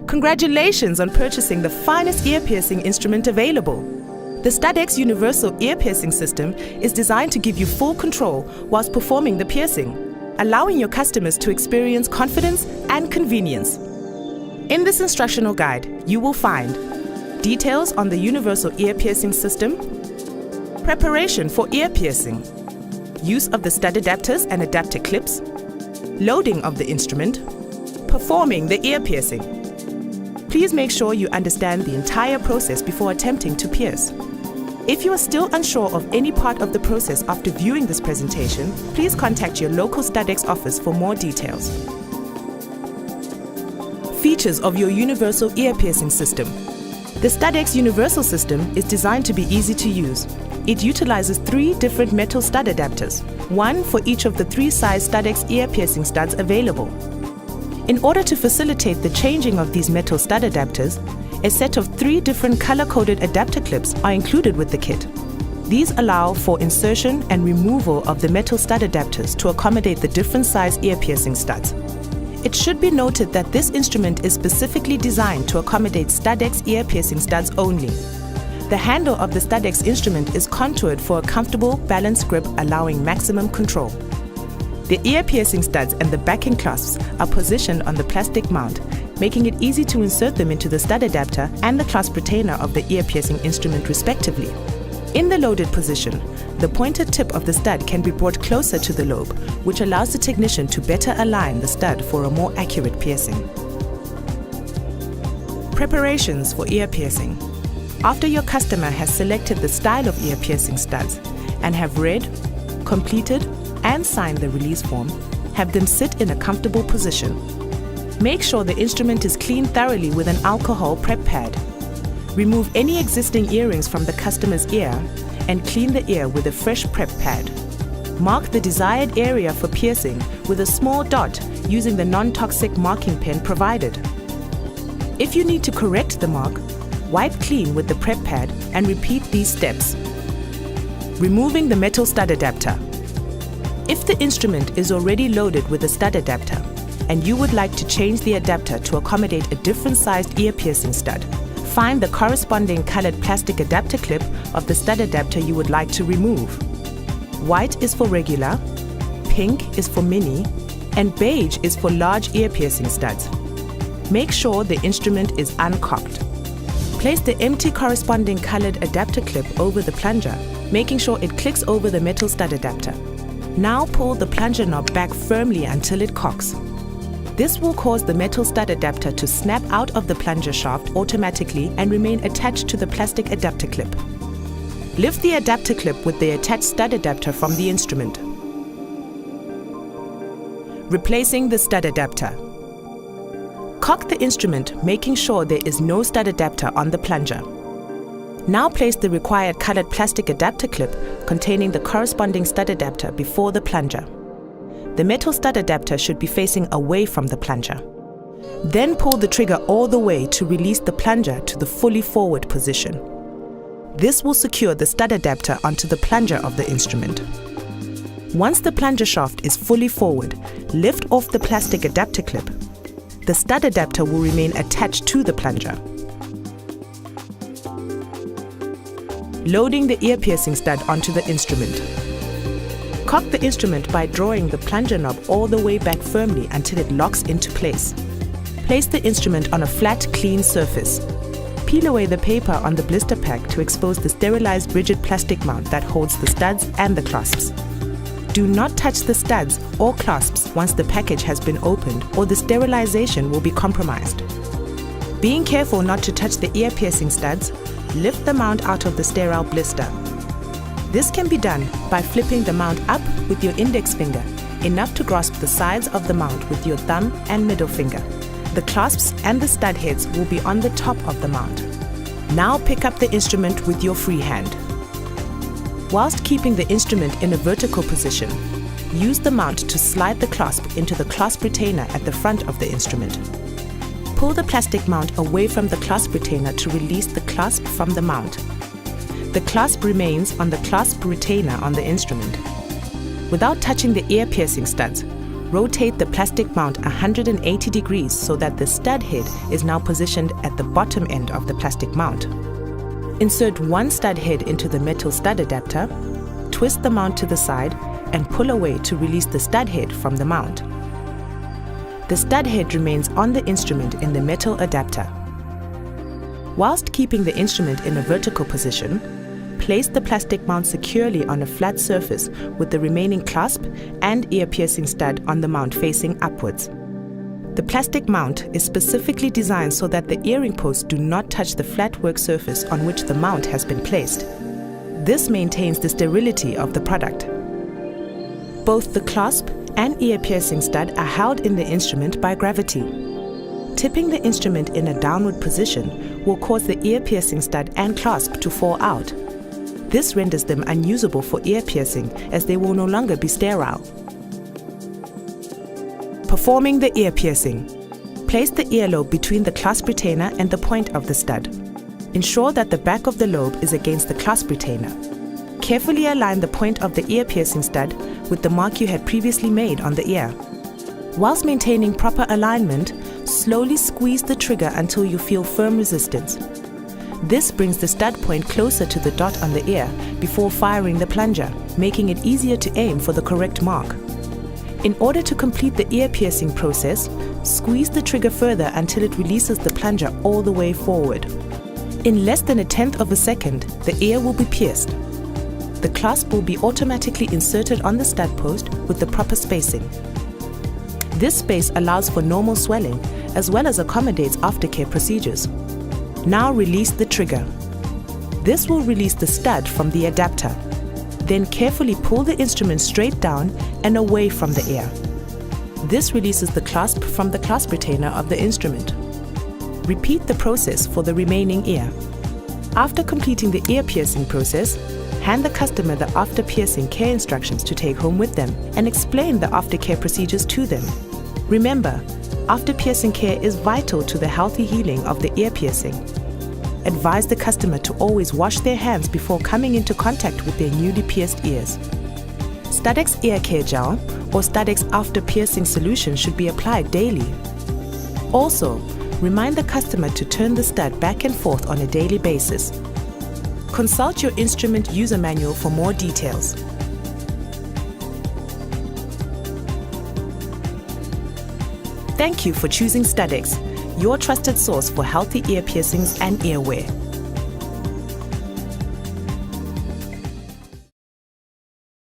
Congratulations on purchasing the finest ear piercing instrument available. The Studex Universal Ear Piercing System is designed to give you full control whilst performing the piercing, allowing your customers to experience confidence and convenience. In this instructional guide, you will find details on the Universal Ear Piercing System, preparation for ear piercing, use of the stud adapters and adapter clips, loading of the instrument, performing the ear piercing. Please make sure you understand the entire process before attempting to pierce. If you are still unsure of any part of the process after viewing this presentation, please contact your local Studex office for more details. Features of your universal ear piercing system. The Studex Universal System is designed to be easy to use. It utilizes 3 different metal stud adapters, one for each of the 3 size Studex ear piercing studs available. In order to facilitate the changing of these metal stud adapters, a set of 3 different color-coded adapter clips are included with the kit. These allow for insertion and removal of the metal stud adapters to accommodate the different size ear piercing studs. It should be noted that this instrument is specifically designed to accommodate Studex ear piercing studs only. The handle of the Studex instrument is contoured for a comfortable, balanced grip allowing maximum control. The ear piercing studs and the backing clasps are positioned on the plastic mount, making it easy to insert them into the stud adapter and the clasp retainer of the ear piercing instrument respectively. In the loaded position, the pointed tip of the stud can be brought closer to the lobe, which allows the technician to better align the stud for a more accurate piercing. Preparations for ear piercing. After your customer has selected the style of ear piercing studs and have read, completed, and sign the release form, have them sit in a comfortable position. Make sure the instrument is cleaned thoroughly with an alcohol prep pad. Remove any existing earrings from the customer's ear and clean the ear with a fresh prep pad. Mark the desired area for piercing with a small dot using the non-toxic marking pen provided. If you need to correct the mark, wipe clean with the prep pad and repeat these steps. Removing the metal stud adapter. If the instrument is already loaded with a stud adapter and you would like to change the adapter to accommodate a different sized ear piercing stud, find the corresponding colored plastic adapter clip of the stud adapter you would like to remove. White is for regular, pink is for mini, and beige is for large ear piercing studs. Make sure the instrument is uncocked. Place the empty corresponding colored adapter clip over the plunger, making sure it clicks over the metal stud adapter. Now pull the plunger knob back firmly until it cocks. This will cause the metal stud adapter to snap out of the plunger shaft automatically and remain attached to the plastic adapter clip. Lift the adapter clip with the attached stud adapter from the instrument. Replacing the stud adapter. Cock the instrument, making sure there is no stud adapter on the plunger. Now place the required colored plastic adapter clip containing the corresponding stud adapter before the plunger. The metal stud adapter should be facing away from the plunger. Then pull the trigger all the way to release the plunger to the fully forward position. This will secure the stud adapter onto the plunger of the instrument. Once the plunger shaft is fully forward, lift off the plastic adapter clip. The stud adapter will remain attached to the plunger. Loading the ear piercing stud onto the instrument. Cock the instrument by drawing the plunger knob all the way back firmly until it locks into place. Place the instrument on a flat, clean surface. Peel away the paper on the blister pack to expose the sterilized rigid plastic mount that holds the studs and the clasps. Do not touch the studs or clasps once the package has been opened, or the sterilization will be compromised. Being careful not to touch the ear piercing studs, lift the mount out of the sterile blister. This can be done by flipping the mount up with your index finger, enough to grasp the sides of the mount with your thumb and middle finger. The clasps and the stud heads will be on the top of the mount. Now pick up the instrument with your free hand. Whilst keeping the instrument in a vertical position, use the mount to slide the clasp into the clasp retainer at the front of the instrument. pull the plastic mount away from the clasp retainer to release the clasp from the mount. The clasp remains on the clasp retainer on the instrument. Without touching the ear piercing studs, rotate the plastic mount 180 degrees so that the stud head is now positioned at the bottom end of the plastic mount. Insert one stud head into the metal stud adapter, twist the mount to the side, and pull away to release the stud head from the mount. The stud head remains on the instrument in the metal adapter. Whilst keeping the instrument in a vertical position, place the plastic mount securely on a flat surface with the remaining clasp and ear piercing stud on the mount facing upwards. The plastic mount is specifically designed so that the earring posts do not touch the flat work surface on which the mount has been placed. This maintains the sterility of the product. Both the clasp and ear piercing stud are held in the instrument by gravity. Tipping the instrument in a downward position will cause the ear piercing stud and clasp to fall out. This renders them unusable for ear piercing as they will no longer be sterile. Performing the ear piercing. Place the earlobe between the clasp retainer and the point of the stud. Ensure that the back of the lobe is against the clasp retainer. Carefully align the point of the ear piercing stud with the mark you had previously made on the ear. Whilst maintaining proper alignment, slowly squeeze the trigger until you feel firm resistance. This brings the stud point closer to the dot on the ear before firing the plunger, making it easier to aim for the correct mark. In order to complete the ear piercing process, squeeze the trigger further until it releases the plunger all the way forward. In less than 1/10 of a second, the ear will be pierced. The clasp will be automatically inserted on the stud post with the proper spacing. This space allows for normal swelling as well as accommodates aftercare procedures. Now release the trigger. This will release the stud from the adapter. Then carefully pull the instrument straight down and away from the ear. This releases the clasp from the clasp retainer of the instrument. Repeat the process for the remaining ear. After completing the ear piercing process, hand the customer the after piercing care instructions to take home with them and explain the aftercare procedures to them. Remember, after piercing care is vital to the healthy healing of the ear piercing. Advise the customer to always wash their hands before coming into contact with their newly pierced ears. Studex Ear Care Gel or Studex After Piercing Solution should be applied daily. Also, remind the customer to turn the stud back and forth on a daily basis. Consult your instrument user manual for more details. Thank you for choosing Studex, your trusted source for healthy ear piercings and earwear.